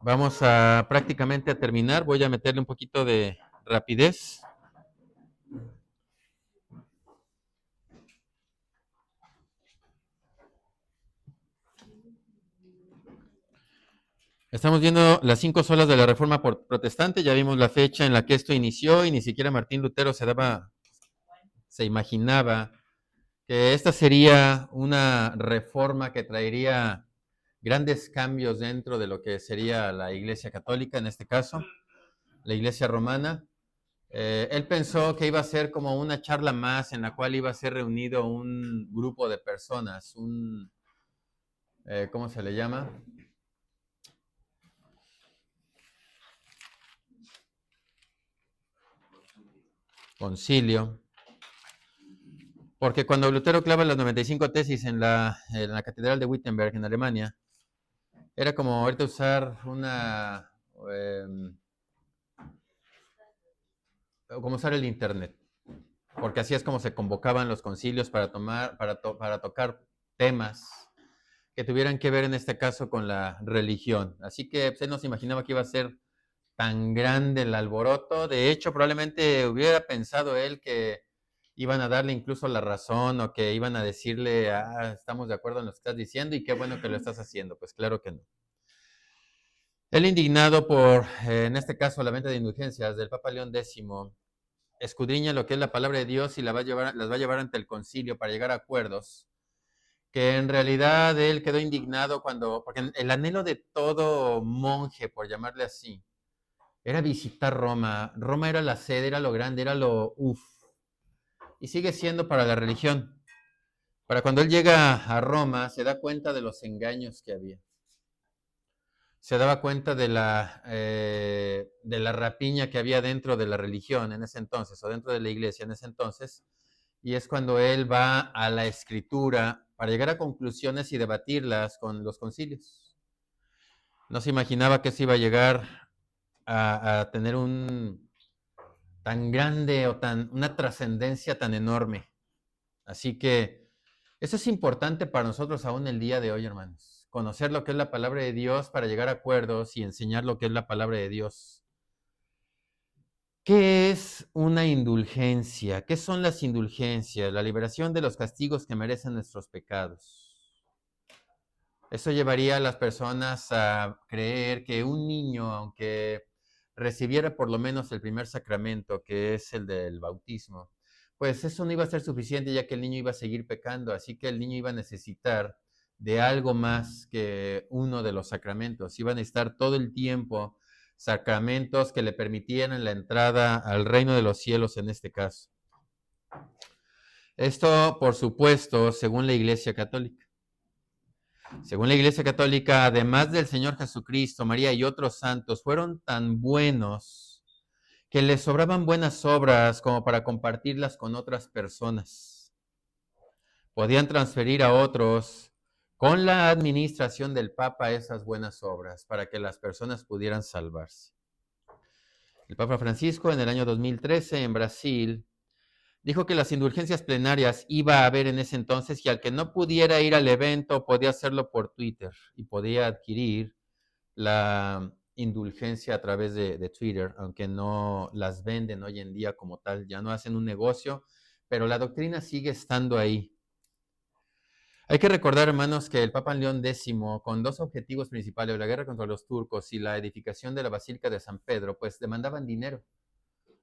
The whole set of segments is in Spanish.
Vamos a prácticamente a terminar. Voy a meterle un poquito de rapidez. Estamos viendo las 5 solas de la Reforma Protestante. Ya vimos la fecha en la que esto inició y ni siquiera Martín Lutero se imaginaba que esta sería una reforma que traería grandes cambios dentro de lo que sería la Iglesia Católica, en este caso, la Iglesia Romana. Él pensó que iba a ser como una charla más en la cual iba a ser reunido un grupo de personas, ¿cómo se le llama? Concilio. Porque cuando Lutero clava las 95 tesis en la Catedral de Wittenberg, en Alemania, era como ahorita usar eh, como usar el Internet. Porque así es como se convocaban los concilios para tocar temas que tuvieran que ver en este caso con la religión. Así que pues, él no se imaginaba que iba a ser tan grande el alboroto. De hecho, probablemente hubiera pensado él que iban a darle incluso la razón o que iban a decirle, estamos de acuerdo en lo que estás diciendo y qué bueno que lo estás haciendo. Pues claro que no. Él indignado por, en este caso, la venta de indulgencias del Papa León X, escudriña lo que es la palabra de Dios y las va a llevar ante el concilio para llegar a acuerdos, que en realidad él quedó indignado porque el anhelo de todo monje, por llamarle así, era visitar Roma. Roma era la sede, era lo grande, era lo uff. Y sigue siendo para la religión. Para cuando él llega a Roma, se da cuenta de los engaños que había. Se daba cuenta de la rapiña que había dentro de la religión en ese entonces, o dentro de la iglesia en ese entonces. Y es cuando él va a la escritura para llegar a conclusiones y debatirlas con los concilios. No se imaginaba que se iba a llegar a tener tan grande o una trascendencia tan enorme. Así que eso es importante para nosotros aún el día de hoy, hermanos. Conocer lo que es la palabra de Dios para llegar a acuerdos y enseñar lo que es la palabra de Dios. ¿Qué es una indulgencia? ¿Qué son las indulgencias? La liberación de los castigos que merecen nuestros pecados. Eso llevaría a las personas a creer que un niño, aunque recibiera por lo menos el primer sacramento, que es el del bautismo, pues eso no iba a ser suficiente ya que el niño iba a seguir pecando, así que el niño iba a necesitar de algo más que uno de los sacramentos. Iba a necesitar todo el tiempo sacramentos que le permitieran la entrada al reino de los cielos en este caso. Esto, por supuesto, según la Iglesia Católica. Según la Iglesia Católica, además del Señor Jesucristo, María y otros santos, fueron tan buenos que les sobraban buenas obras como para compartirlas con otras personas. Podían transferir a otros con la administración del Papa esas buenas obras para que las personas pudieran salvarse. El Papa Francisco en el año 2013 en Brasil dijo que las indulgencias plenarias iba a haber en ese entonces y al que no pudiera ir al evento podía hacerlo por Twitter y podía adquirir la indulgencia a través de Twitter, aunque no las venden hoy en día como tal, ya no hacen un negocio, pero la doctrina sigue estando ahí. Hay que recordar, hermanos, que el Papa León X, con dos objetivos principales, la guerra contra los turcos y la edificación de la Basílica de San Pedro, pues demandaban dinero.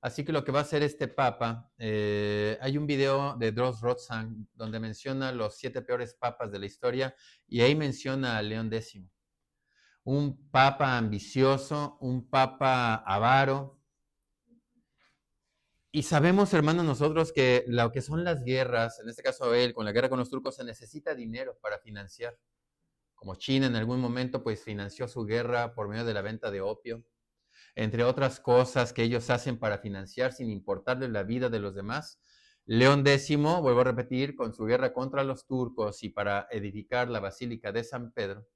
Así que lo que va a hacer este papa, hay un video de Dross Rotzang donde menciona los 7 peores papas de la historia y ahí menciona a León X. Un papa ambicioso, un papa avaro. Y sabemos, hermanos, nosotros que lo que son las guerras, en este caso él, con la guerra con los turcos, se necesita dinero para financiar. Como China en algún momento, pues financió su guerra por medio de la venta de opio, entre otras cosas que ellos hacen para financiar sin importarle la vida de los demás. León X, vuelvo a repetir, con su guerra contra los turcos y para edificar la Basílica de San Pedro,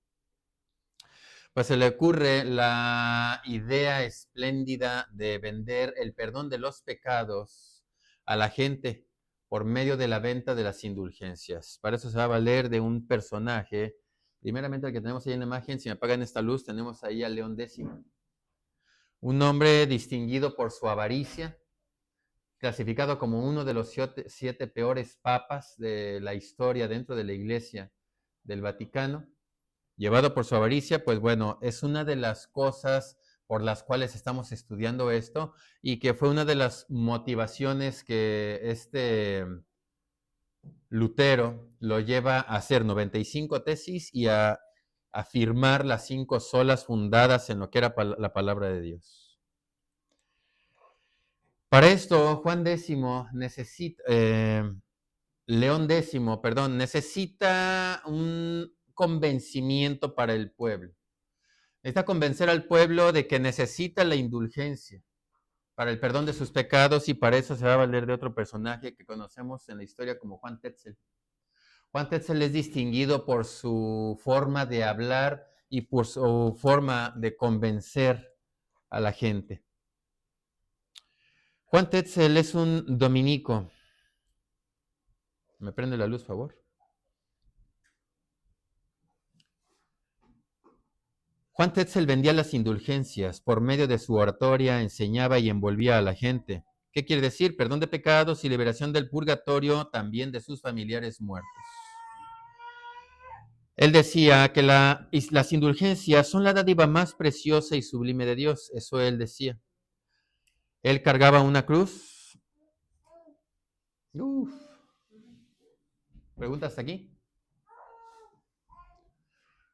pues se le ocurre la idea espléndida de vender el perdón de los pecados a la gente por medio de la venta de las indulgencias. Para eso se va a valer de un personaje Primeramente, el que tenemos ahí en la imagen, si me apagan esta luz, tenemos ahí a León X. Un hombre distinguido por su avaricia, clasificado como uno de los 7 peores papas de la historia dentro de la Iglesia del Vaticano. Llevado por su avaricia, pues bueno, es una de las cosas por las cuales estamos estudiando esto y que fue una de las motivaciones que Lutero lo lleva a hacer 95 tesis y a afirmar las 5 solas fundadas en lo que era la palabra de Dios. Para esto, León X, necesita un convencimiento para el pueblo. Necesita convencer al pueblo de que necesita la indulgencia para el perdón de sus pecados y para eso se va a valer de otro personaje que conocemos en la historia como Juan Tetzel. Juan Tetzel es distinguido por su forma de hablar y por su forma de convencer a la gente. Juan Tetzel es un dominico. ¿Me prende la luz, por favor? Juan Tetzel vendía las indulgencias. Por medio de su oratoria enseñaba y envolvía a la gente. ¿Qué quiere decir? Perdón de pecados y liberación del purgatorio, también de sus familiares muertos. Él decía que las indulgencias son la dádiva más preciosa y sublime de Dios. Eso él decía. Él cargaba una cruz. ¿Preguntas aquí?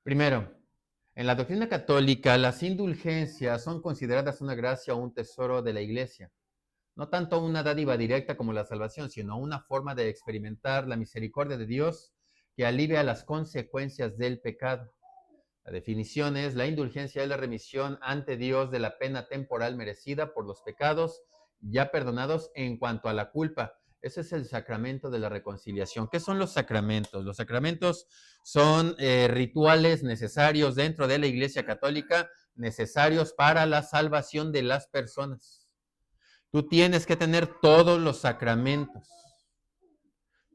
Primero, en la doctrina católica, las indulgencias son consideradas una gracia o un tesoro de la Iglesia. No tanto una dádiva directa como la salvación, sino una forma de experimentar la misericordia de Dios que alivia las consecuencias del pecado. La definición es: la indulgencia es la remisión ante Dios de la pena temporal merecida por los pecados ya perdonados en cuanto a la culpa. Ese es el sacramento de la reconciliación. ¿Qué son los sacramentos? Los sacramentos son rituales necesarios dentro de la Iglesia Católica, necesarios para la salvación de las personas. Tú tienes que tener todos los sacramentos.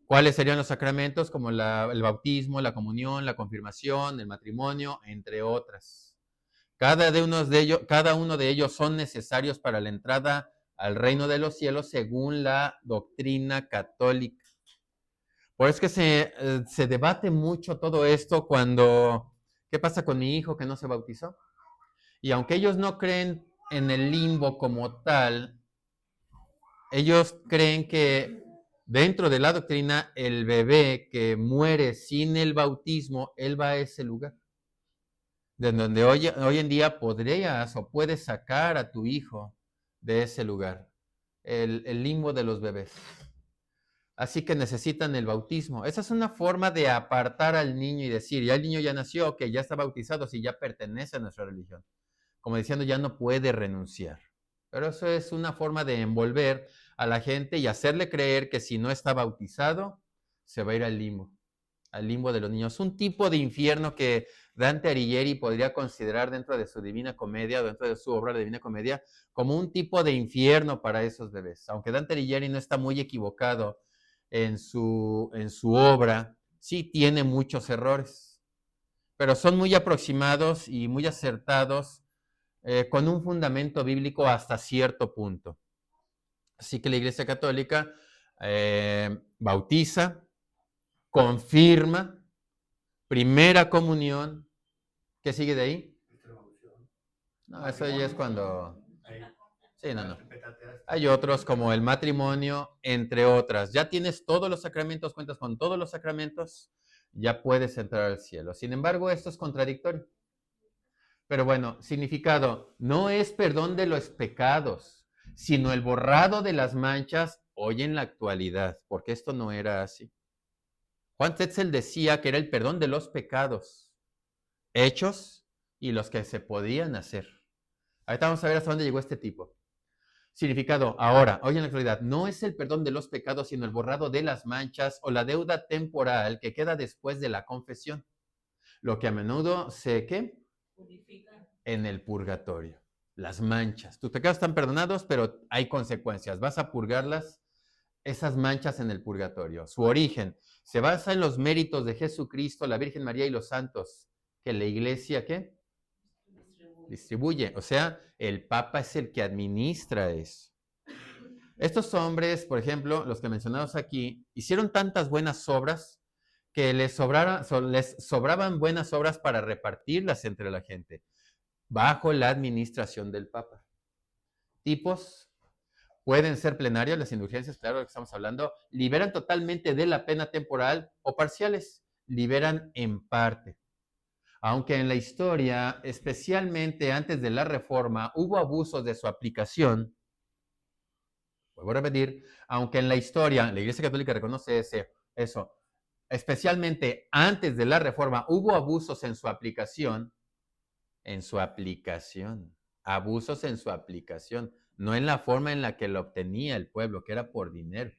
¿Cuáles serían los sacramentos? Como el bautismo, la comunión, la confirmación, el matrimonio, entre otras. Cada uno de ellos son necesarios para la entrada al reino de los cielos según la doctrina católica. Por eso es que se debate mucho todo esto cuando, ¿qué pasa con mi hijo que no se bautizó? Y aunque ellos no creen en el limbo como tal, ellos creen que dentro de la doctrina el bebé que muere sin el bautismo, él va a ese lugar. De donde hoy en día podrías o puedes sacar a tu hijo de ese lugar, el limbo de los bebés. Así que necesitan el bautismo. Esa es una forma de apartar al niño y decir: ya el niño ya nació, que ya está bautizado, si ya pertenece a nuestra religión. Como diciendo, ya no puede renunciar. Pero eso es una forma de envolver a la gente y hacerle creer que si no está bautizado, se va a ir al limbo de los niños. Un tipo de infierno que Dante Alighieri podría considerar dentro de su Divina Comedia, dentro de su obra de Divina Comedia, como un tipo de infierno para esos bebés. Aunque Dante Alighieri no está muy equivocado en su obra, sí tiene muchos errores, pero son muy aproximados y muy acertados, con un fundamento bíblico hasta cierto punto. Así que la Iglesia Católica bautiza, confirma, primera comunión. ¿Qué sigue de ahí? No, eso ya es cuando... Sí, no. Hay otros como el matrimonio, entre otras. Ya tienes todos los sacramentos, cuentas con todos los sacramentos, ya puedes entrar al cielo. Sin embargo, esto es contradictorio. Pero bueno, significado, no es perdón de los pecados, sino el borrado de las manchas hoy en la actualidad, porque esto no era así. Juan Tetzel decía que era el perdón de los pecados hechos y los que se podían hacer. Ahorita vamos a ver hasta dónde llegó este tipo. Significado, ahora, hoy en la actualidad, no es el perdón de los pecados, sino el borrado de las manchas o la deuda temporal que queda después de la confesión. Lo que a menudo se purifica en el purgatorio. Las manchas. Tus pecados están perdonados, pero hay consecuencias. Vas a purgarlas, esas manchas, en el purgatorio. Su origen se basa en los méritos de Jesucristo, la Virgen María y los santos. que la iglesia, ¿qué? Distribuye. O sea, el Papa es el que administra eso. Estos hombres, por ejemplo, los que mencionamos aquí, hicieron tantas buenas obras que les sobraban buenas obras para repartirlas entre la gente, bajo la administración del Papa. Tipos, pueden ser plenarias, las indulgencias, claro, de lo que estamos hablando, liberan totalmente de la pena temporal o parciales, liberan en parte. Aunque en la historia, especialmente antes de la Reforma, hubo abusos de su aplicación, vuelvo a repetir, aunque en la historia la Iglesia Católica reconoce eso, especialmente antes de la Reforma, hubo abusos en su aplicación, abusos en su aplicación, no en la forma en la que lo obtenía el pueblo, que era por dinero,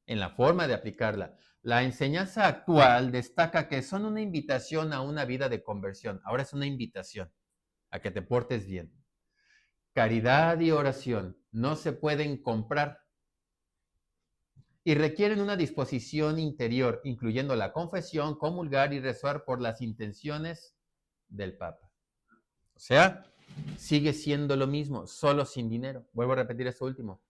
en la forma de aplicarla. La enseñanza actual destaca que son una invitación a una vida de conversión. Ahora es una invitación a que te portes bien. Caridad y oración no se pueden comprar y requieren una disposición interior, incluyendo la confesión, comulgar y rezar por las intenciones del Papa. O sea, sigue siendo lo mismo, solo sin dinero. Vuelvo a repetir esto último.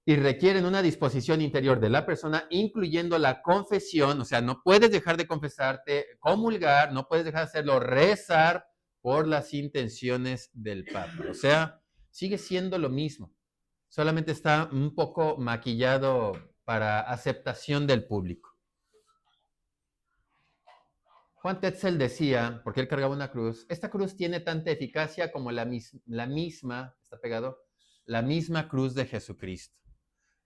Y requieren una disposición interior de la persona, incluyendo la confesión, o sea, no puedes dejar de confesarte, comulgar, no puedes dejar de hacerlo, rezar por las intenciones del Papa. O sea, sigue siendo lo mismo, solamente está un poco maquillado para aceptación del público. Juan Tetzel decía, porque él cargaba una cruz, esta cruz tiene tanta eficacia como la misma, está pegado, la misma cruz de Jesucristo.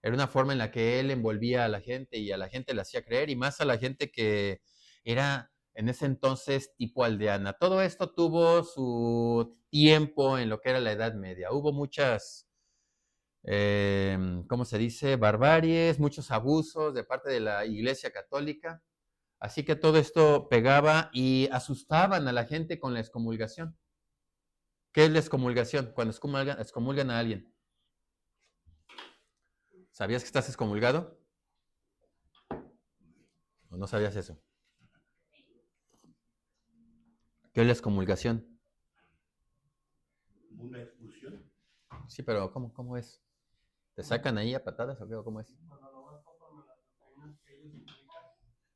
Era una forma en la que él envolvía a la gente y a la gente le hacía creer, y más a la gente que era en ese entonces tipo aldeana. Todo esto tuvo su tiempo en lo que era la Edad Media. Hubo muchas, ¿cómo se dice? Barbaries, muchos abusos de parte de la Iglesia Católica. Así que todo esto pegaba y asustaban a la gente con la excomulgación. ¿Qué es la excomulgación? Cuando excomulgan a alguien. ¿Sabías que estás excomulgado? ¿O no sabías eso? ¿Qué es la excomulgación? Una expulsión. Sí, pero ¿cómo es? ¿Te sacan ahí a patadas o qué? ¿Cómo es?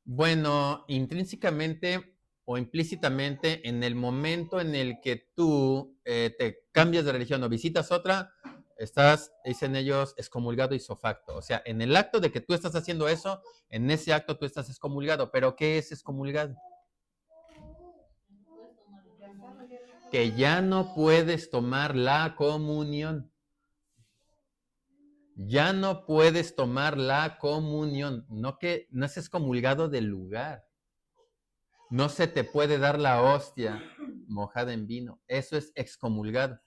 Bueno, intrínsecamente o implícitamente, en el momento en el que tú te cambias de religión o visitas otra, estás, dicen ellos, excomulgado isofacto. O sea, en el acto de que tú estás haciendo eso, en ese acto tú estás excomulgado. ¿Pero qué es excomulgado? Que ya no puedes tomar la comunión. Ya no puedes tomar la comunión. No que no es excomulgado del lugar. No se te puede dar la hostia mojada en vino. Eso es excomulgado.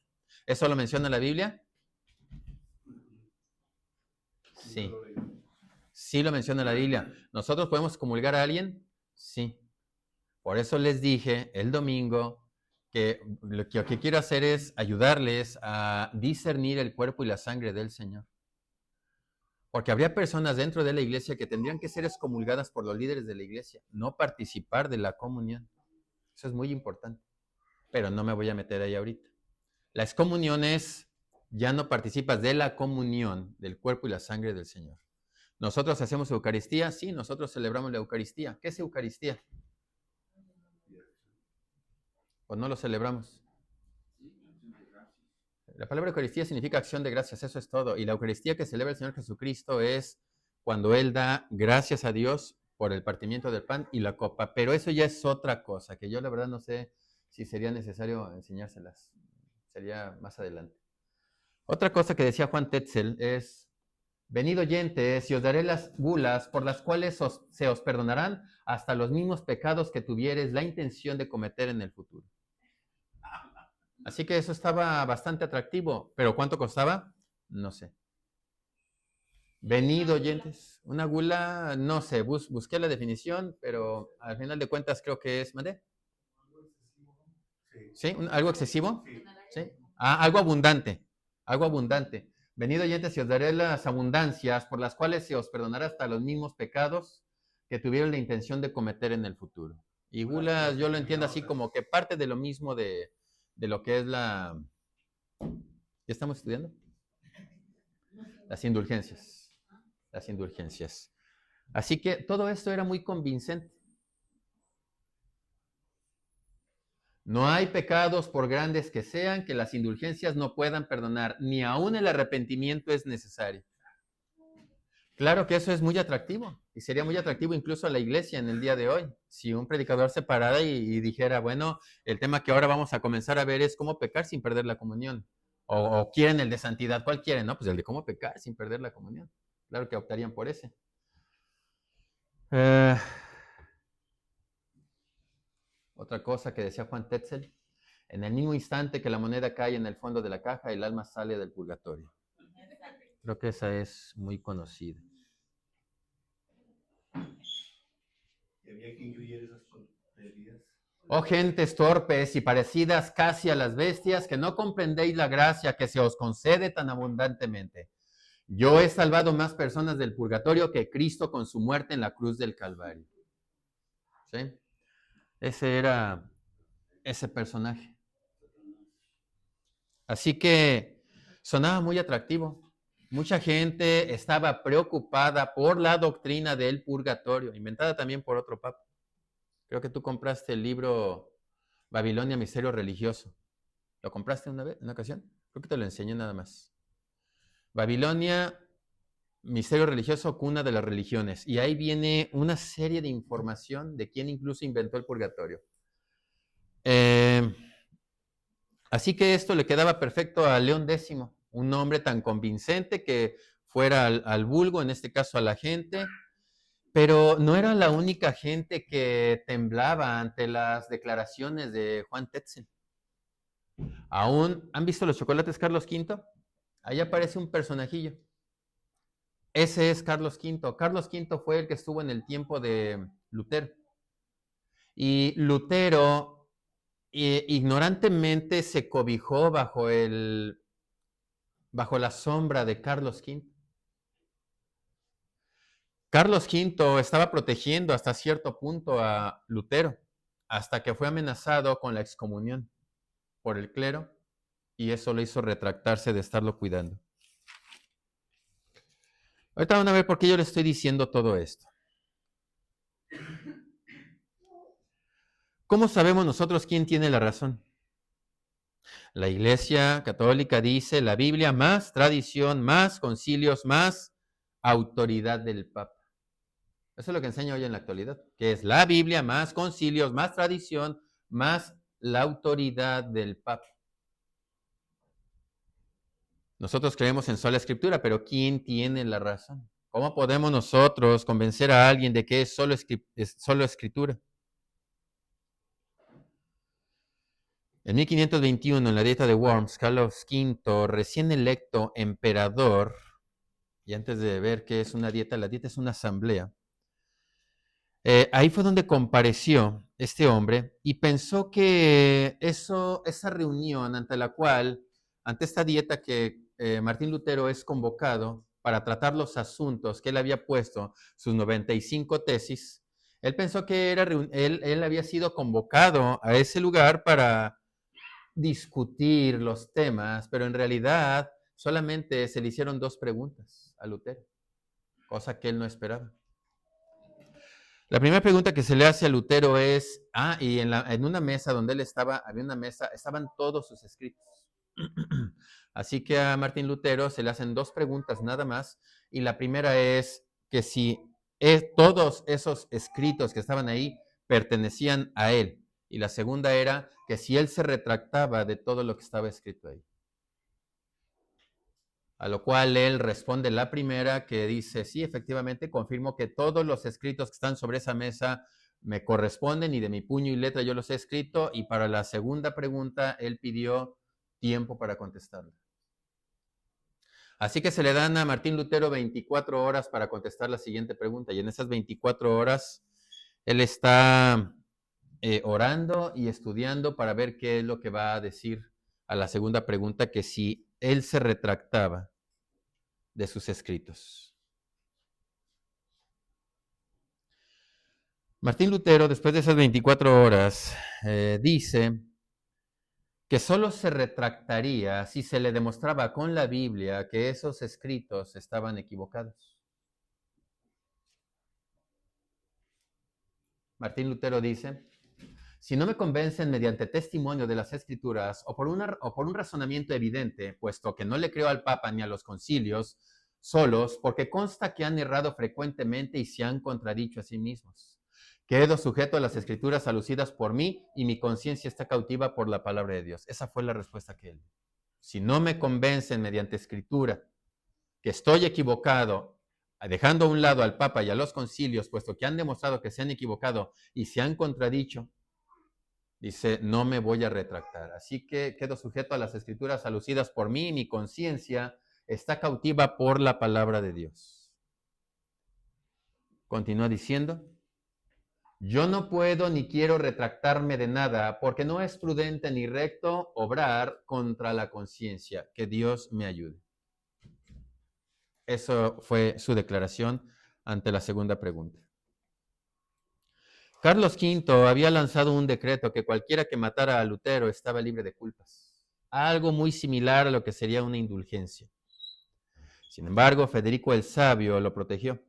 ¿Eso lo menciona la Biblia? Sí. Sí lo menciona la Biblia. ¿Nosotros podemos excomulgar a alguien? Sí. Por eso les dije el domingo que lo que quiero hacer es ayudarles a discernir el cuerpo y la sangre del Señor. Porque habría personas dentro de la iglesia que tendrían que ser excomulgadas por los líderes de la iglesia, no participar de la comunión. Eso es muy importante. Pero no me voy a meter ahí ahorita. La excomunión es, ya no participas de la comunión del cuerpo y la sangre del Señor. ¿Nosotros hacemos Eucaristía? Sí, nosotros celebramos la Eucaristía. ¿Qué es Eucaristía? ¿O no lo celebramos? La palabra Eucaristía significa acción de gracias, eso es todo. Y la Eucaristía que celebra el Señor Jesucristo es cuando Él da gracias a Dios por el partimiento del pan y la copa. Pero eso ya es otra cosa, que yo la verdad no sé si sería necesario enseñárselas. Sería más adelante. Otra cosa que decía Juan Tetzel es, venid oyentes y os daré las bulas por las cuales se os perdonarán hasta los mismos pecados que tuvieres la intención de cometer en el futuro. Así que eso estaba bastante atractivo, pero ¿cuánto costaba? No sé. Venid oyentes, una gula, no sé, busqué la definición, pero al final de cuentas creo que es, ¿mande? ¿Sí? ¿Algo excesivo? ¿Sí? Algo abundante, algo abundante. Venid oyentes y os daré las abundancias por las cuales se os perdonará hasta los mismos pecados que tuvieron la intención de cometer en el futuro. Y gula yo lo entiendo así como que parte de lo mismo de lo que es la... ¿Qué estamos estudiando? Las indulgencias. Las indulgencias. Así que todo esto era muy convincente. No hay pecados, por grandes que sean, que las indulgencias no puedan perdonar, ni aún el arrepentimiento es necesario. Claro que eso es muy atractivo, y sería muy atractivo incluso a la iglesia en el día de hoy. Si un predicador se parara y dijera, bueno, el tema que ahora vamos a comenzar a ver es cómo pecar sin perder la comunión. O quieren el de santidad, ¿cuál quieren? No, pues el de cómo pecar sin perder la comunión. Claro que optarían por ese. Otra cosa que decía Juan Tetzel, en el mismo instante que la moneda cae en el fondo de la caja, el alma sale del purgatorio. Creo que esa es muy conocida. ¿Y había que incluir esas tonterías? Oh gentes torpes y parecidas casi a las bestias, que no comprendéis la gracia que se os concede tan abundantemente. Yo he salvado más personas del purgatorio que Cristo con su muerte en la cruz del Calvario. ¿Sí? Ese era ese personaje. Así que sonaba muy atractivo. Mucha gente estaba preocupada por la doctrina del purgatorio, inventada también por otro papa. Creo que tú compraste el libro Babilonia, Misterio Religioso. ¿Lo compraste una vez, en una ocasión? Creo que te lo enseñé nada más. Babilonia, Misterio Religioso, cuna de las religiones. Y ahí viene una serie de información de quién incluso inventó el purgatorio. Así que esto le quedaba perfecto a León X, un hombre tan convincente que fuera al vulgo, en este caso a la gente, pero no era la única gente que temblaba ante las declaraciones de Juan Tetzel. Aún, ¿han visto los chocolates Carlos V? Ahí aparece un personajillo. Ese es Carlos V. Carlos V fue el que estuvo en el tiempo de Lutero. Y Lutero ignorantemente se cobijó bajo la sombra de Carlos V. Carlos V estaba protegiendo hasta cierto punto a Lutero, hasta que fue amenazado con la excomunión por el clero, y eso lo hizo retractarse de estarlo cuidando. Ahorita van a ver por qué yo le estoy diciendo todo esto. ¿Cómo sabemos nosotros quién tiene la razón? La Iglesia Católica dice la Biblia más tradición, más concilios, más autoridad del Papa. Eso es lo que enseña hoy en la actualidad, que es la Biblia más concilios, más tradición, más la autoridad del Papa. Nosotros creemos en sola escritura, pero ¿quién tiene la razón? ¿Cómo podemos nosotros convencer a alguien de que es solo escritura? En 1521, en la dieta de Worms, Carlos V, recién electo emperador, y antes de ver qué es una dieta, la dieta es una asamblea, ahí fue donde compareció este hombre y pensó que esa reunión ante esta dieta que Martín Lutero es convocado para tratar los asuntos que él había puesto, sus 95 tesis, él pensó que él había sido convocado a ese lugar para discutir los temas, pero en realidad solamente se le hicieron 2 preguntas a Lutero, cosa que él no esperaba. La primera pregunta que se le hace a Lutero es, y en una mesa donde él estaba, había una mesa, estaban todos sus escritos. Así que a Martín Lutero se le hacen 2 preguntas nada más, y la primera es que si todos esos escritos que estaban ahí pertenecían a él, y la segunda era que si él se retractaba de todo lo que estaba escrito ahí. A lo cual él responde la primera, que dice, sí, efectivamente, confirmo que todos los escritos que están sobre esa mesa me corresponden y de mi puño y letra yo los he escrito. Y para la segunda pregunta, él pidió tiempo para contestarla. Así que se le dan a Martín Lutero 24 horas para contestar la siguiente pregunta. Y en esas 24 horas, él está orando y estudiando para ver qué es lo que va a decir a la segunda pregunta, que si él se retractaba de sus escritos. Martín Lutero, después de esas 24 horas, dice que solo se retractaría si se le demostraba con la Biblia que esos escritos estaban equivocados. Martín Lutero dice, si no me convencen mediante testimonio de las Escrituras o por un razonamiento evidente, puesto que no le creo al Papa ni a los concilios solos, porque consta que han errado frecuentemente y se han contradicho a sí mismos. Quedo sujeto a las Escrituras alucidas por mí y mi conciencia está cautiva por la palabra de Dios. Esa fue la respuesta que él dio. Si no me convencen mediante Escritura que estoy equivocado, dejando a un lado al Papa y a los concilios, puesto que han demostrado que se han equivocado y se han contradicho, dice, no me voy a retractar. Así que quedo sujeto a las Escrituras alucidas por mí y mi conciencia está cautiva por la palabra de Dios. Continúa diciendo, yo no puedo ni quiero retractarme de nada porque no es prudente ni recto obrar contra la conciencia. Que Dios me ayude. Eso fue su declaración ante la segunda pregunta. Carlos V había lanzado un decreto que cualquiera que matara a Lutero estaba libre de culpas. Algo muy similar a lo que sería una indulgencia. Sin embargo, Federico el Sabio lo protegió.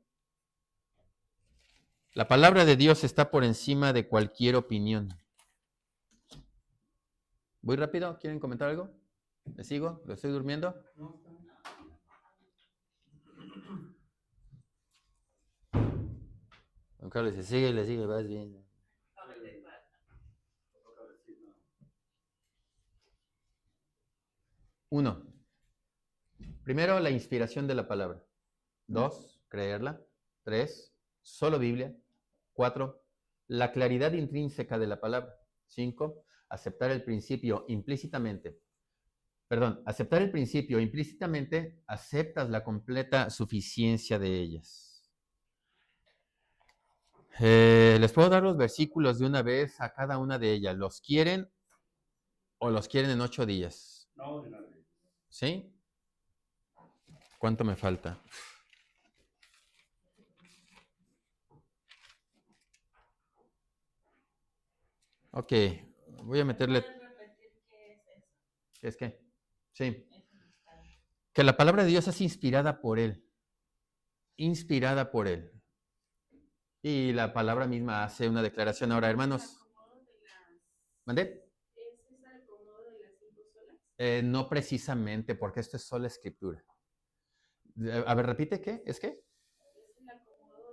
La palabra de Dios está por encima de cualquier opinión. ¿Voy rápido? ¿Quieren comentar algo? ¿Le sigo? ¿Lo estoy durmiendo? Don Carlos, le sigue, vas bien. Uno, primero, la inspiración de la palabra. 2, creerla. 3, solo Biblia. 4, la claridad intrínseca de la palabra. 5, aceptar el principio implícitamente. Aceptar el principio implícitamente, aceptas la completa suficiencia de ellas. Les puedo dar los versículos de una vez a cada una de ellas. ¿Los quieren o los quieren en 8 días? No, de una vez. ¿Sí? ¿Cuánto me falta? Ok, voy a meterle... ¿Qué es qué? Sí. Que la palabra de Dios es inspirada por Él. Inspirada por Él. Y la palabra misma hace una declaración. Ahora, hermanos. ¿Mandé? No precisamente, porque esto es sola escritura. A ver, repite, ¿qué? ¿Es qué?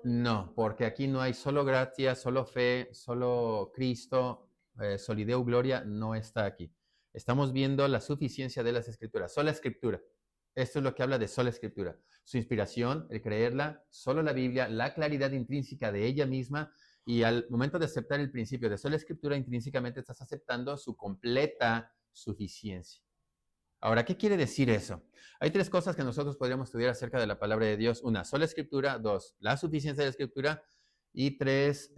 No, porque aquí no hay solo gracia, solo fe, solo Cristo, solideo, gloria, no está aquí. Estamos viendo la suficiencia de las escrituras, sola escritura. Esto es lo que habla de sola escritura. Su inspiración, el creerla, solo la Biblia, la claridad intrínseca de ella misma, y al momento de aceptar el principio de sola escritura, intrínsecamente estás aceptando su completa suficiencia. Ahora, ¿qué quiere decir eso? Hay 3 cosas que nosotros podríamos estudiar acerca de la palabra de Dios. 1, sola escritura. 2, la suficiencia de la escritura. Y 3,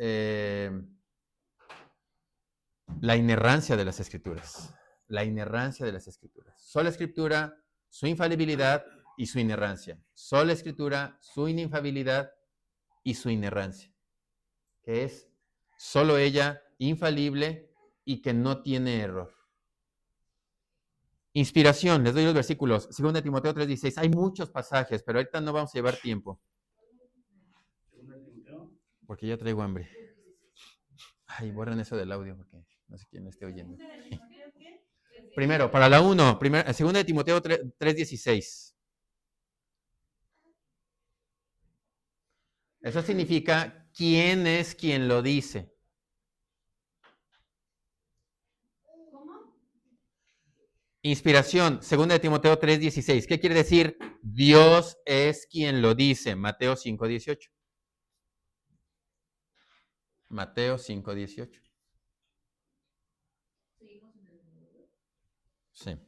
la inerrancia de las escrituras. La inerrancia de las escrituras. Sola escritura, su infalibilidad y su inerrancia. Sola escritura, su inefabilidad y su inerrancia. Que es solo ella, infalible y que no tiene error. Inspiración, les doy los versículos. 2 Timoteo 3:16. Hay muchos pasajes, pero ahorita no vamos a llevar tiempo. Porque ya traigo hambre. Ay, borren eso del audio porque no sé quién me esté oyendo. Primero, para la 1, 2 Timoteo 3:16. Eso significa quién es quien lo dice. Inspiración, 2 Timoteo 3:16. ¿Qué quiere decir? Dios es quien lo dice. Mateo 5:18. Mateo 5:18. Sí.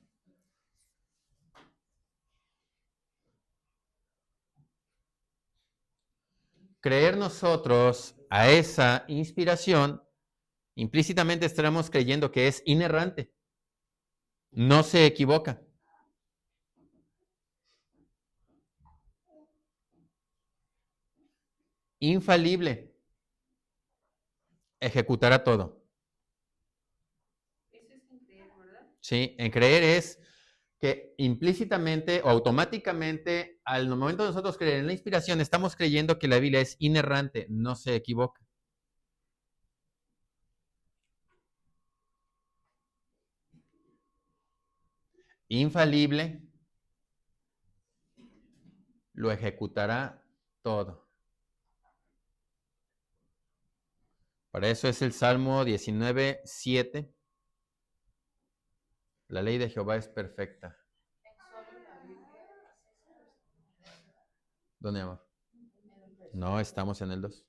Creer nosotros a esa inspiración, implícitamente estaremos creyendo que es inerrante. No se equivoca. Infalible. ejecutará todo. Eso es en creer, ¿verdad? Sí, en creer es que implícitamente o automáticamente, al momento de nosotros creer en la inspiración, estamos creyendo que la Biblia es inerrante, no se equivoca. Infalible, lo ejecutará todo. Para eso es el Salmo 19:7. La ley de Jehová es perfecta. ¿Dónde, amor? No, estamos en el 2.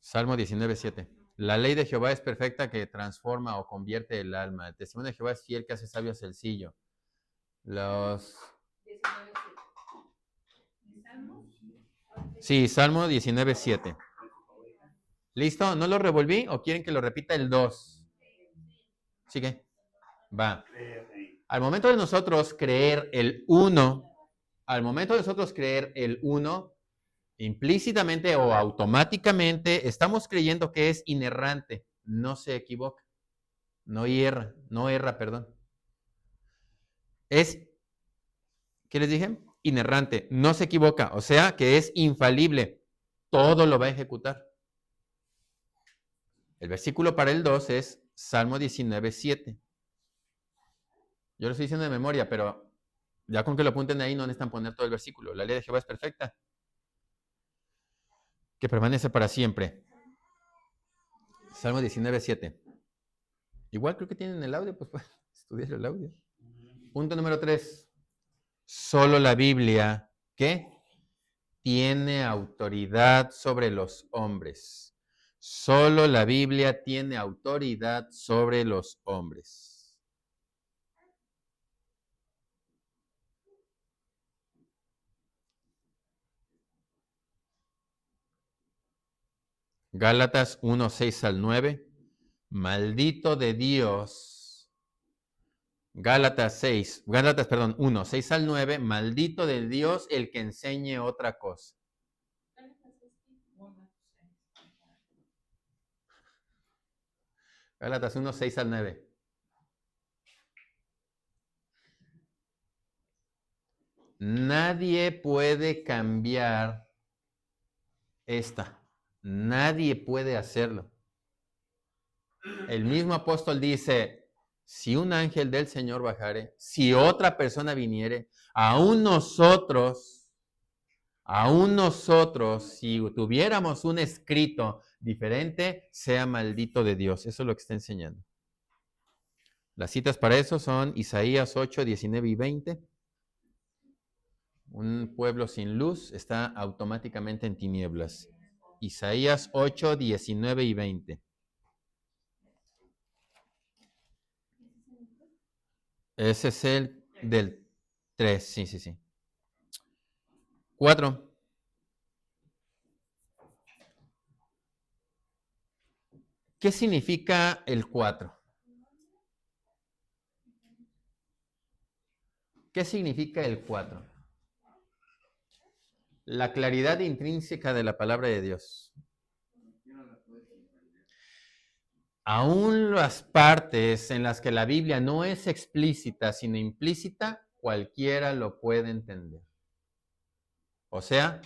Salmo 19:7. La ley de Jehová es perfecta que transforma o convierte el alma. El testimonio de Jehová es fiel que hace sabio a sencillo. Los... 19:7. Sí, Salmo 19:7. ¿Listo? ¿No lo revolví o quieren que lo repita el 2? ¿Sigue? Va. Al momento de nosotros creer el 1, implícitamente o automáticamente estamos creyendo que es inerrante, no se equivoca, no erra, perdón. Es, ¿qué les dije? Inerrante, no se equivoca, o sea que es infalible, todo lo va a ejecutar. El versículo para el 2 es Salmo 19:7. Yo lo estoy diciendo de memoria, pero ya con que lo apunten ahí no necesitan poner todo el versículo. La ley de Jehová es perfecta, que permanece para siempre. Salmo 19:7. Igual creo que tienen el audio, pues pueden estudiar el audio. Punto número 3. Solo la Biblia, ¿qué? Tiene autoridad sobre los hombres. Solo la Biblia tiene autoridad sobre los hombres. Gálatas 1:6-9. Maldito de Dios. Gálatas 1:6-9. Maldito de Dios el que enseñe otra cosa. Gálatas 1:6-9. Nadie puede cambiar esta. Nadie puede hacerlo. El mismo apóstol dice, si un ángel del Señor bajare, si otra persona viniere, aún nosotros, si tuviéramos un escrito diferente, sea maldito de Dios. Eso es lo que está enseñando. Las citas para eso son Isaías 8:19-20. Un pueblo sin luz está automáticamente en tinieblas. Isaías 8:19-20. Ese es el del 3, sí. 4. ¿Qué significa el 4? ¿Qué significa el 4? La claridad intrínseca de la palabra de Dios. Aún las partes en las que la Biblia no es explícita, sino implícita, cualquiera lo puede entender. O sea,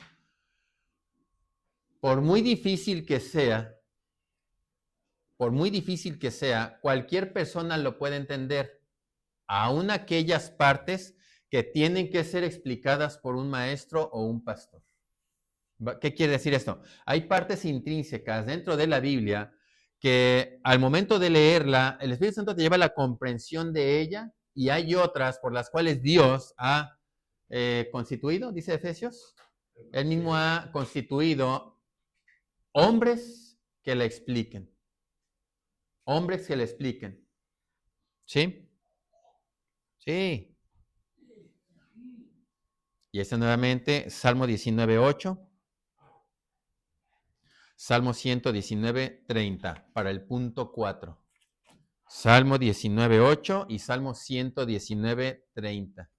por muy difícil que sea, cualquier persona lo puede entender, aún aquellas partes que tienen que ser explicadas por un maestro o un pastor. ¿Qué quiere decir esto? Hay partes intrínsecas dentro de la Biblia que al momento de leerla, el Espíritu Santo te lleva a la comprensión de ella, y hay otras por las cuales Dios ha constituido, dice Efesios, Él mismo ha constituido hombres que la expliquen. Hombres que la expliquen. ¿Sí? Sí. Y este nuevamente, Salmo 19:8. Salmo 119:30 para el punto 4. Salmo 19:8 y Salmo 119:30.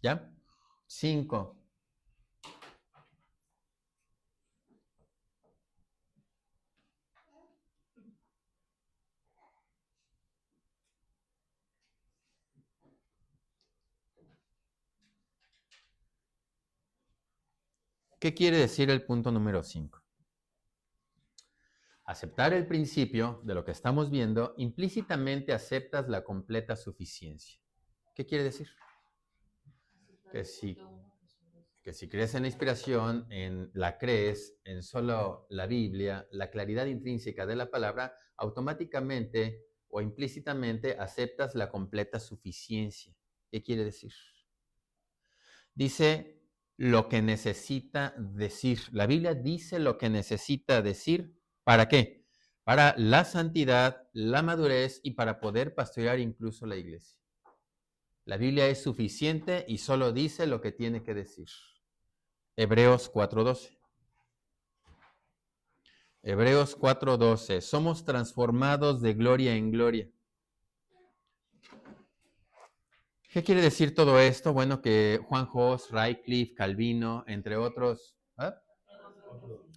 ¿Ya? 5. ¿Qué quiere decir el punto número 5? Aceptar el principio de lo que estamos viendo, implícitamente aceptas la completa suficiencia. ¿Qué quiere decir? Que si crees en la inspiración, la crees en solo la Biblia, la claridad intrínseca de la palabra, automáticamente o implícitamente aceptas la completa suficiencia. ¿Qué quiere decir? Dice lo que necesita decir. La Biblia dice lo que necesita decir. ¿Para qué? Para la santidad, la madurez y para poder pastorear incluso la iglesia. La Biblia es suficiente y solo dice lo que tiene que decir. Hebreos 4:12. Hebreos 4:12. Somos transformados de gloria en gloria. ¿Qué quiere decir todo esto? Bueno, que Juan Hus, Wycliffe, Calvino, entre otros.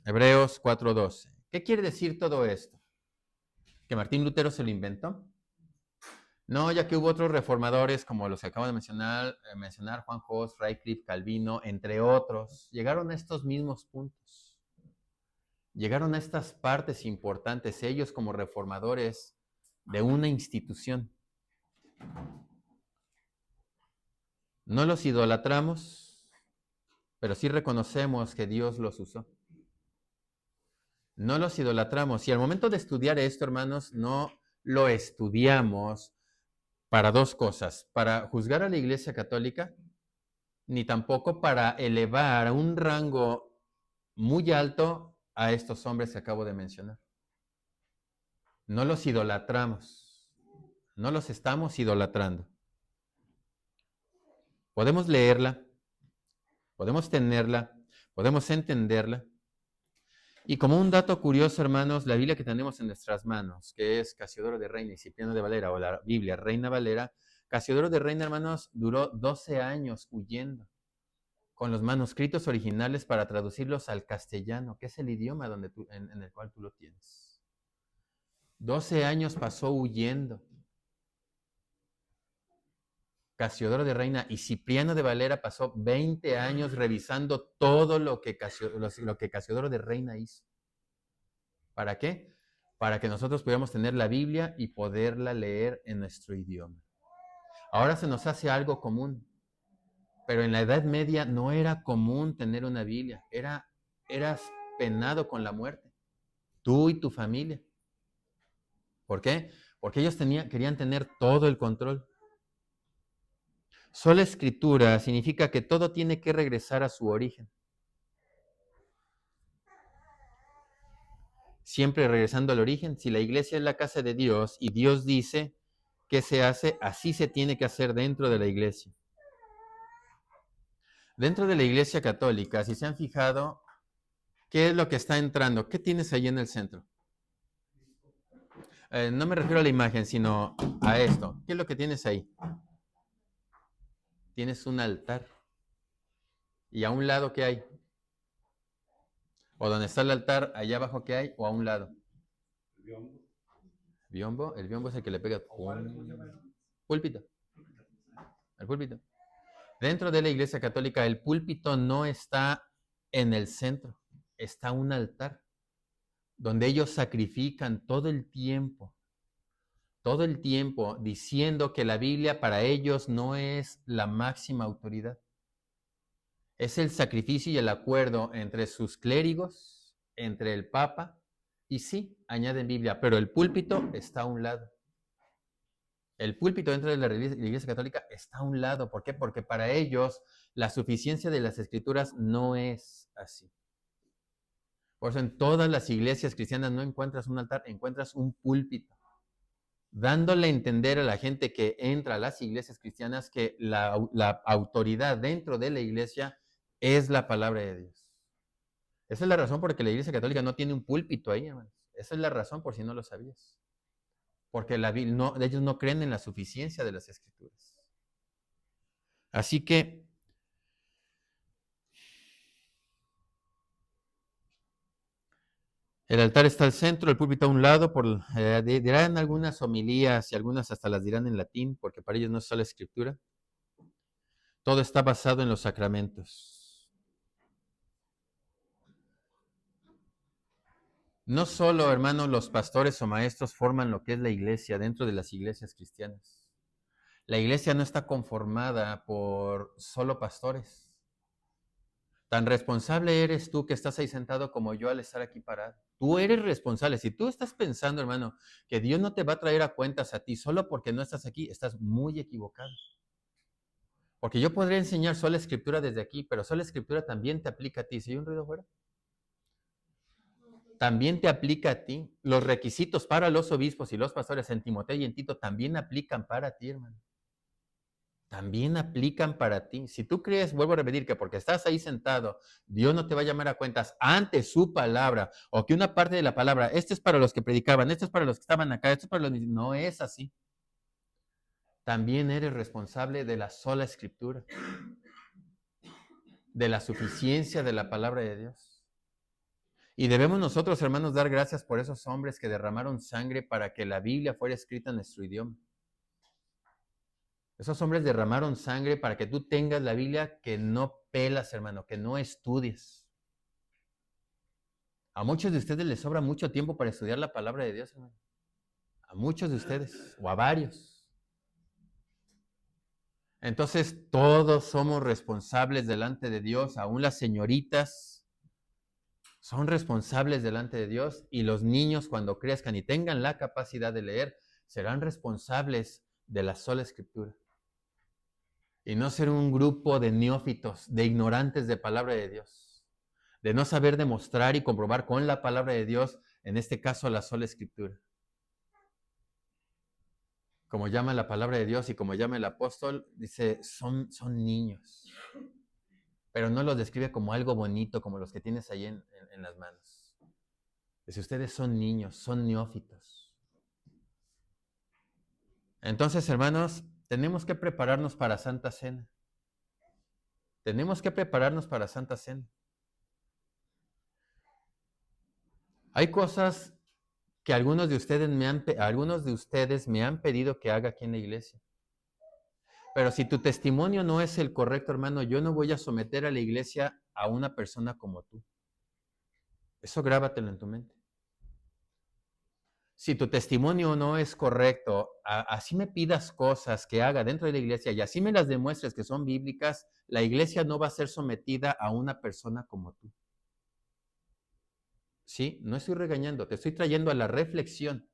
Hebreos 4:12. ¿Qué quiere decir todo esto? ¿Que Martín Lutero se lo inventó? No, ya que hubo otros reformadores como los que acabo de mencionar Juan Hus, Wycliffe, Calvino, entre otros, llegaron a estos mismos puntos. Llegaron a estas partes importantes, ellos como reformadores de una institución. No los idolatramos, pero sí reconocemos que Dios los usó. No los idolatramos. Y al momento de estudiar esto, hermanos, no lo estudiamos para dos cosas: para juzgar a la Iglesia Católica, ni tampoco para elevar a un rango muy alto a estos hombres que acabo de mencionar. No los idolatramos, no los estamos idolatrando. Podemos leerla, podemos tenerla, podemos entenderla. Y como un dato curioso, hermanos, la Biblia que tenemos en nuestras manos, que es Casiodoro de Reina y Cipriano de Valera, o la Biblia Reina Valera, Casiodoro de Reina, hermanos, duró 12 años huyendo con los manuscritos originales para traducirlos al castellano, que es el idioma en el cual tú lo tienes. 12 años pasó huyendo. Casiodoro de Reina y Cipriano de Valera pasó 20 años revisando todo lo que Casiodoro de Reina hizo. ¿Para qué? Para que nosotros pudiéramos tener la Biblia y poderla leer en nuestro idioma. Ahora se nos hace algo común, pero en la Edad Media no era común tener una Biblia. Eras penado con la muerte, tú y tu familia. ¿Por qué? Porque ellos querían tener todo el control. Sola escritura significa que todo tiene que regresar a su origen. Siempre regresando al origen. Si la iglesia es la casa de Dios y Dios dice que se hace, así se tiene que hacer dentro de la iglesia. Dentro de la iglesia católica, si se han fijado, ¿qué es lo que está entrando? ¿Qué tienes ahí en el centro? No me refiero a la imagen, sino a esto. ¿Qué es lo que tienes ahí? Tienes un altar. ¿Y a un lado qué hay? O donde está el altar, allá abajo qué hay, o a un lado. ¿Biombo? El biombo es el que le pega. Púlpito. El púlpito. Dentro de la iglesia católica, el púlpito no está en el centro, está un altar donde ellos sacrifican todo el tiempo diciendo que la Biblia para ellos no es la máxima autoridad. Es el sacrificio y el acuerdo entre sus clérigos, entre el Papa, y sí, añaden Biblia, pero el púlpito está a un lado. El púlpito dentro de la Iglesia Católica está a un lado. ¿Por qué? Porque para ellos la suficiencia de las Escrituras no es así. Por eso en todas las iglesias cristianas no encuentras un altar, encuentras un púlpito, dándole a entender a la gente que entra a las iglesias cristianas que la autoridad dentro de la iglesia es la palabra de Dios. Esa es la razón por la que la Iglesia Católica no tiene un púlpito ahí, hermanos. Esa es la razón, por si no lo sabías. Porque ellos no creen en la suficiencia de las Escrituras. Así que el altar está al centro, el púlpito a un lado. Dirán algunas homilías y algunas hasta las dirán en latín, porque para ellos no es solo escritura. Todo está basado en los sacramentos. No solo, hermanos, los pastores o maestros forman lo que es la iglesia dentro de las iglesias cristianas. La iglesia no está conformada por solo pastores. Tan responsable eres tú que estás ahí sentado como yo al estar aquí parado. Tú eres responsable. Si tú estás pensando, hermano, que Dios no te va a traer a cuentas a ti solo porque no estás aquí, estás muy equivocado. Porque yo podría enseñar sola escritura desde aquí, pero sola escritura también te aplica a ti. ¿Sí hay un ruido afuera? También te aplica a ti. Los requisitos para los obispos y los pastores en Timoteo y en Tito también aplican para ti, hermano. También aplican para ti. Si tú crees, vuelvo a repetir, que porque estás ahí sentado, Dios no te va a llamar a cuentas ante su palabra, o que una parte de la palabra, este es para los que predicaban, este es para los que estaban acá, esto es para los... No es así. También eres responsable de la sola escritura, de la suficiencia de la palabra de Dios. Y debemos nosotros, hermanos, dar gracias por esos hombres que derramaron sangre para que la Biblia fuera escrita en nuestro idioma. Esos hombres derramaron sangre para que tú tengas la Biblia que no pelas, hermano, que no estudies. A muchos de ustedes les sobra mucho tiempo para estudiar la palabra de Dios, hermano. A muchos de ustedes, o a varios. Entonces, todos somos responsables delante de Dios, aún las señoritas son responsables delante de Dios, y los niños, cuando crezcan y tengan la capacidad de leer, serán responsables de la sola escritura. Y no ser un grupo de neófitos, de ignorantes de palabra de Dios, de no saber demostrar y comprobar con la palabra de Dios, en este caso la sola escritura. Como llama la palabra de Dios y como llama el apóstol, dice, son niños. Pero no los describe como algo bonito, como los que tienes ahí en las manos. Dice, ustedes son niños, son neófitos. Entonces, hermanos, tenemos que prepararnos para Santa Cena. Tenemos que prepararnos para Santa Cena. Hay cosas que algunos de ustedes me han pedido que haga aquí en la iglesia. Pero si tu testimonio no es el correcto, hermano, yo no voy a someter a la iglesia a una persona como tú. Eso grábatelo en tu mente. Si tu testimonio no es correcto, así me pidas cosas que haga dentro de la iglesia y así me las demuestres que son bíblicas, la iglesia no va a ser sometida a una persona como tú. Sí, no estoy regañando, te estoy trayendo a la reflexión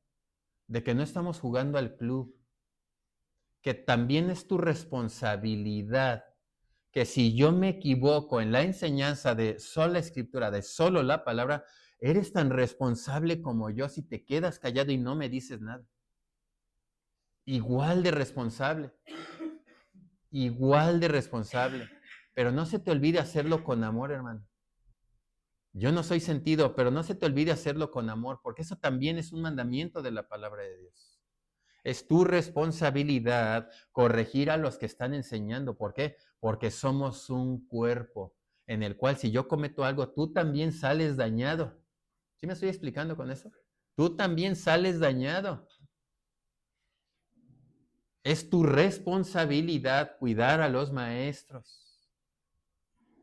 de que no estamos jugando al club, que también es tu responsabilidad, que si yo me equivoco en la enseñanza de sola escritura, de solo la palabra, eres tan responsable como yo si te quedas callado y no me dices nada. Igual de responsable, igual de responsable. Pero no se te olvide hacerlo con amor, hermano. Yo no soy sentido, pero no se te olvide hacerlo con amor, porque eso también es un mandamiento de la palabra de Dios. Es tu responsabilidad corregir a los que están enseñando. ¿Por qué? Porque somos un cuerpo en el cual si yo cometo algo, tú también sales dañado. ¿Sí me estoy explicando con eso? Tú también sales dañado. Es tu responsabilidad cuidar a los maestros.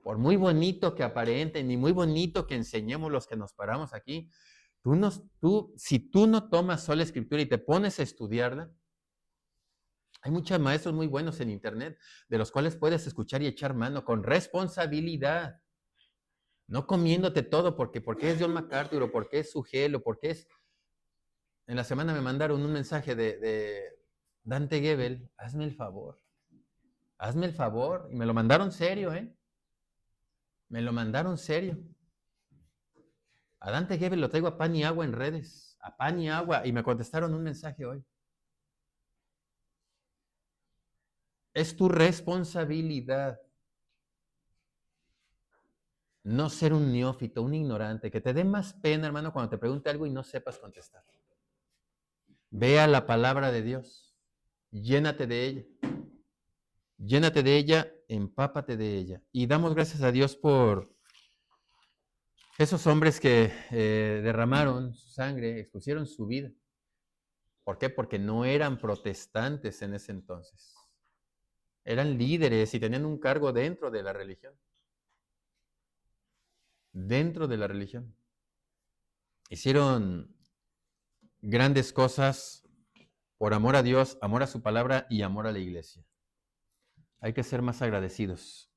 Por muy bonito que aparenten y muy bonito que enseñemos los que nos paramos aquí, si tú no tomas sola escritura y te pones a estudiarla, hay muchos maestros muy buenos en internet de los cuales puedes escuchar y echar mano con responsabilidad. No comiéndote todo porque es John MacArthur o porque es Sugel o porque es... En la semana me mandaron un mensaje de Dante Gebel. Hazme el favor. Hazme el favor. Y me lo mandaron serio, ¿eh? Me lo mandaron serio. A Dante Gebel lo traigo a pan y agua en redes. A pan y agua. Y me contestaron un mensaje hoy. Es tu responsabilidad no ser un neófito, un ignorante, que te dé más pena, hermano, cuando te pregunte algo y no sepas contestar. Vea la palabra de Dios, llénate de ella, empápate de ella. Y damos gracias a Dios por esos hombres que derramaron su sangre, expusieron su vida. ¿Por qué? Porque no eran protestantes en ese entonces. Eran líderes y tenían un cargo dentro de la religión. Dentro de la religión. hicieron grandes cosas por amor a Dios, amor a su palabra y amor a la iglesia. Hay que ser más agradecidos.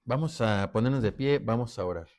Vamos a ponernos de pie, vamos a orar.